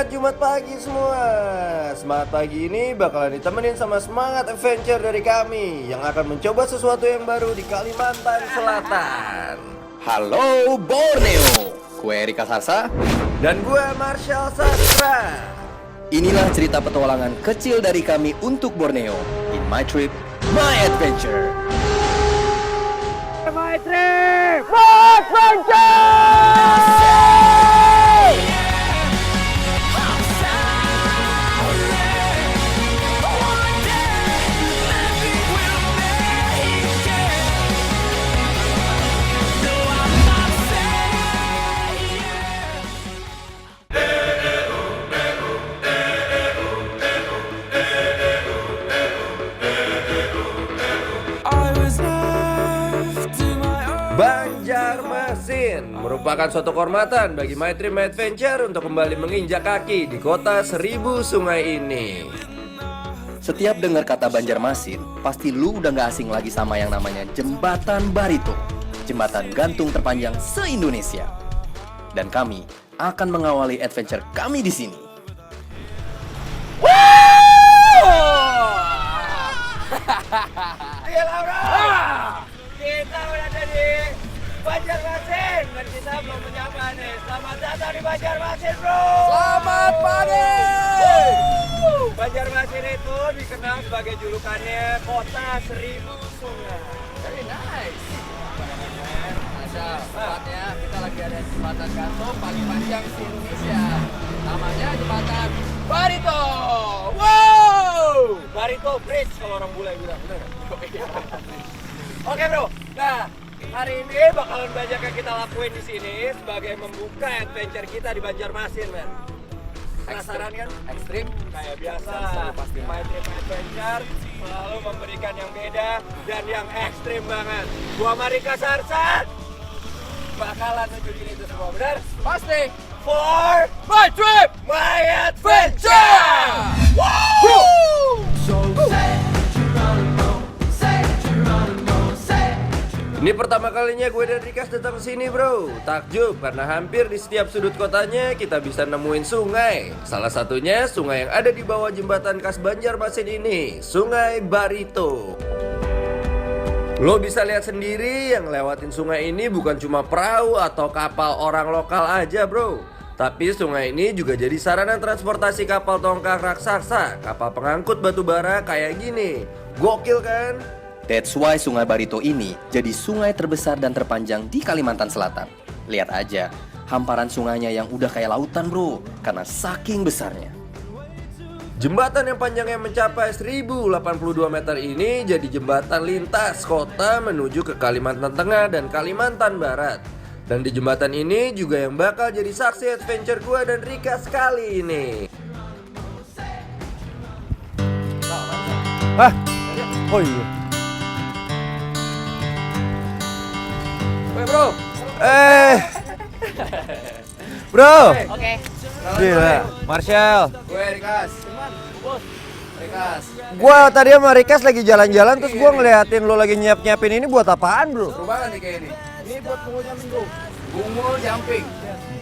Semangat Jumat pagi semua. Semangat pagi ini bakalan ditemenin sama semangat adventure dari kami yang akan mencoba sesuatu yang baru di Kalimantan Selatan. Halo Borneo, gue Rika Sarsa. Dan gue Marshall Sastra. Inilah cerita petualangan kecil dari kami untuk Borneo. In my trip, my adventure. My trip, my adventure. Banjarmasin merupakan suatu kehormatan bagi My Trip My Adventure untuk kembali menginjak kaki di kota 1000 sungai ini. Setiap dengar kata Banjarmasin, pasti lu udah gak asing lagi sama yang namanya Jembatan Barito. Jembatan gantung terpanjang se-Indonesia. Dan kami akan mengawali adventure kami di sini. Kita udah ada di Banjarmasin dan kita belum menyapa nih. Selamat datang di Banjarmasin, bro. Selamat pagi. Banjarmasin itu dikenal sebagai julukannya kota 1000 sungai. Very nice. Tepatnya kita lagi ada di jembatan gantung paling panjang di Indonesia. Namanya Jembatan Barito. Wow! Barito Bridge kalau orang bule bilang, bener? Oke bro, nah hari ini bakalan banyak yang kita lakuin di sini sebagai membuka adventure kita di Banjarmasin, men. Penasaran kan? Ekstrim. Kayak biasa, Pasti. My Trip My Adventure selalu memberikan yang beda dan yang ekstrim banget. Gua Marika Sarsan bakalan nunjukin itu semua, benar? Pasti. For My trip. My Adventure! Woo! Ini pertama kalinya gue dan Rikas datang ke sini, bro. Takjub karena hampir di setiap sudut kotanya kita bisa nemuin sungai. Salah satunya sungai yang ada di bawah jembatan khas Banjarmasin ini, Sungai Barito. Lo bisa lihat sendiri yang lewatin sungai ini bukan cuma perahu atau kapal orang lokal aja, bro. Tapi sungai ini juga jadi sarana transportasi kapal tongkang raksasa, kapal pengangkut batu bara kayak gini. Gokil kan? That's why Sungai Barito ini jadi sungai terbesar dan terpanjang di Kalimantan Selatan. Lihat aja, hamparan sungainya yang udah kayak lautan, bro, karena saking besarnya. Jembatan yang panjangnya mencapai 1082 meter ini jadi jembatan lintas kota menuju ke Kalimantan Tengah dan Kalimantan Barat. Dan di jembatan ini juga yang bakal jadi saksi adventure gua dan Rika sekali ini. Hah? Oh iya. Woi bro. Bro. Oke. Gila, Marshall. Gue Rikas. Rikas. Gua tadi sama Rikas lagi jalan-jalan terus gua ngeliatin lo lagi nyiapin ini buat apaan, Bro? Seru banget nih kayak ini. Ini buat bungul jumping bro. Bungul jumping.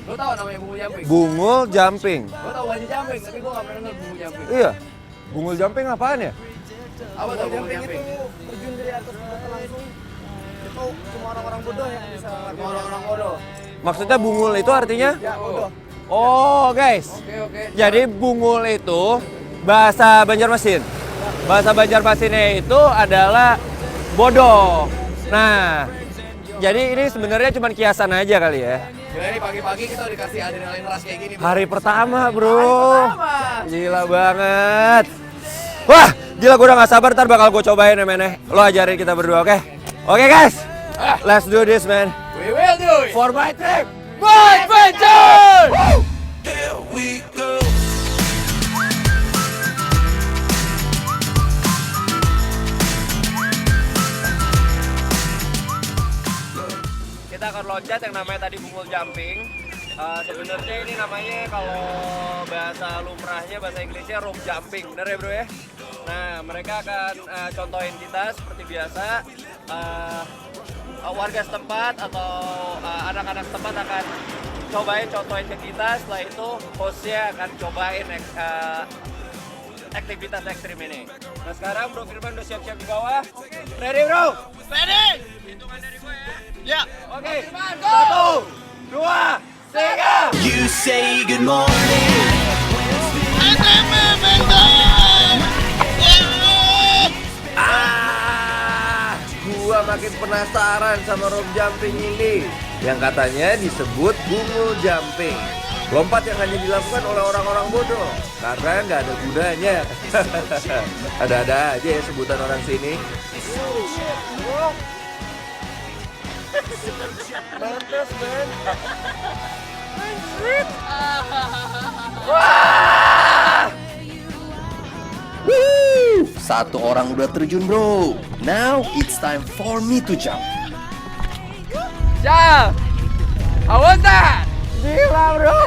Lo tau namanya bungul jumping? Bungul jumping. Gue tau wajah jumping, tapi gue gak pernah denger bungul jumping. Iya. Bungul jumping apaan ya? Apa tau bungul jumping? Terjun dari atas batu langsung. Itu cuma orang-orang bodoh yang bisa Sama orang-orang bodoh. Maksudnya bungul itu artinya? Ya, bodoh. Oh, guys. Oke. Jadi bungul itu bahasa Banjarmasin. Bahasa Banjarmasinnya itu adalah bodoh. Nah, jadi ini sebenarnya cuma kiasan aja kali ya. Gila nih pagi-pagi kita dikasih adrenalin rush kayak gini. Hari pertama, bro. Gila banget. Wah, gila gue udah gak sabar, ntar bakal gue cobain ya, men. Lo ajarin kita berdua, oke? Oke, guys. Let's do this, man. We will do it. For my trip, my adventure! Here we go. Kita akan loncat yang namanya tadi bungul jumping. Sebenarnya ini namanya kalau bahasa lumrahnya, bahasa Inggrisnya rope jumping, bener ya bro ya? Nah mereka akan contohin kita seperti biasa. Warga setempat atau anak-anak setempat akan cobain contohin ke kita. Setelah itu hostnya akan cobain aktivitas ekstrim ini. Nah sekarang Bro Firman udah siap-siap di bawah. Ready bro? Ready! Hitungan dari gue ya. Ya. Oke. Satu, dua, tiga. You say good morning. Gua makin penasaran sama rope jumping ini yang katanya disebut gungul jumping. Lompat yang hanya dilakukan oleh orang-orang bodoh karena nggak ada gunanya. Ada-ada aja ya sebutan orang sini. Mantas, man. Woo! Satu orang udah terjun bro. Now it's time for me to jump. Jump! How was that? Gila bro!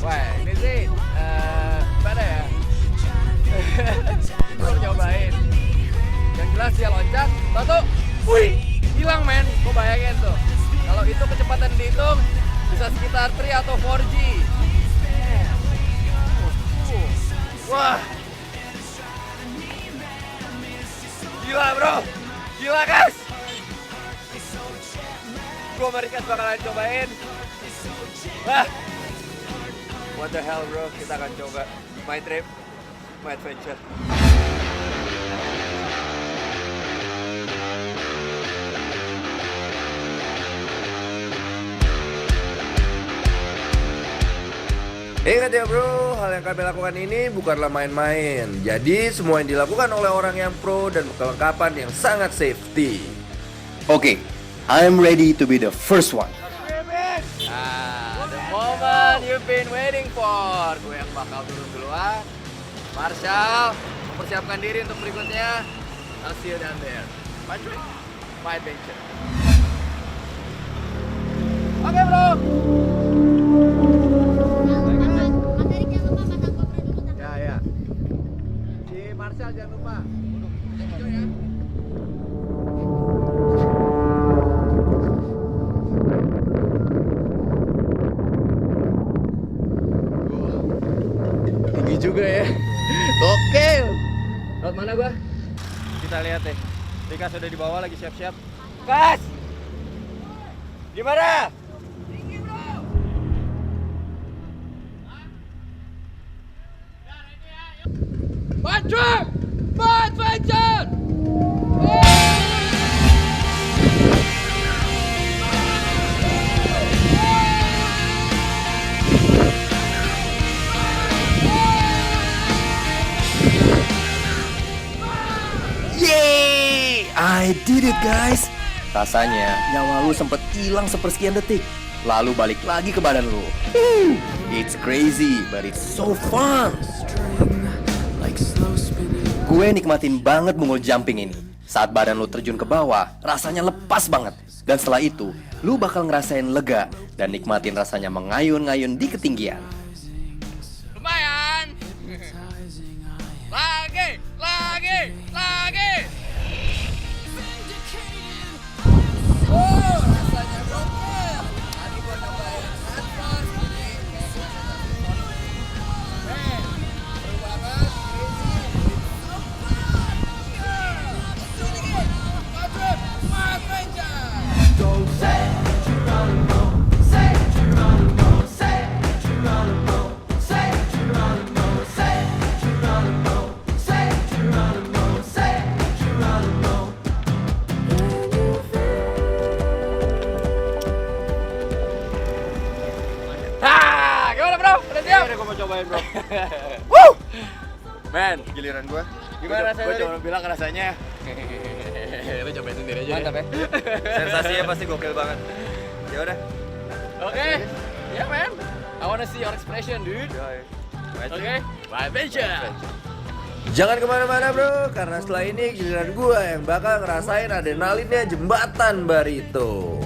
Wah ini sih gimana ya? Gue cobain. Yang jelas dia loncat, satu, wih, hilang men. Gue bayangin tuh. Kalau itu kecepatan dihitung bisa sekitar 3 atau 4G. Wah, gila bro, gila guys. Gue Marikas bakalan cobain. Wah, what the hell bro, kita akan coba. My trip, my adventure. Ingat ya bro, hal yang kami lakukan ini bukanlah main-main. Jadi semua yang dilakukan oleh orang yang pro dan perlengkapan yang sangat safety. Oke, I'm ready to be the first one. The moment you've been waiting for. Gue yang bakal turun duluan. Marshall, mempersiapkan diri untuk berikutnya. I'll see you down there. My trip, my adventure. Oke bro. Ya. Si Marshall jangan lupa. Enjoy ya. Tinggi juga ya. Gokil. Laut mana gua? Kita lihat deh. Rika sudah di bawah lagi siap-siap. Kas! Gimana? Tinggi bro. Maju! Adventure! Yeay! I did it guys. Rasanya nyawa lu sempet hilang sepersekian detik. Lalu balik lagi ke badan lu. It's crazy, but it's so fun. Gue nikmatin banget mungul jumping ini. Saat badan lu terjun ke bawah, rasanya lepas banget. Dan setelah itu, lu bakal ngerasain lega dan nikmatin rasanya mengayun-ngayun di ketinggian. Lumayan. Lagi. Oh, rasanya gokil. Tadi gua cobain advance ini. Seru banget. Gimana bro? Udah siap? Udah gue mau cobain bro. Woo! Men, giliran gue. Gimana rasanya? Gue cuma bilang rasanya. Lu cobain sendiri aja. Mantap ya. Sensasinya pasti gokil banget. Ya udah. Oke. Ya men. I wanna see your expression, dude. Oke. Bye adventure. Jangan kemana-mana bro, karena setelah ini giliran gua yang bakal ngerasain adrenalinnya jembatan Barito.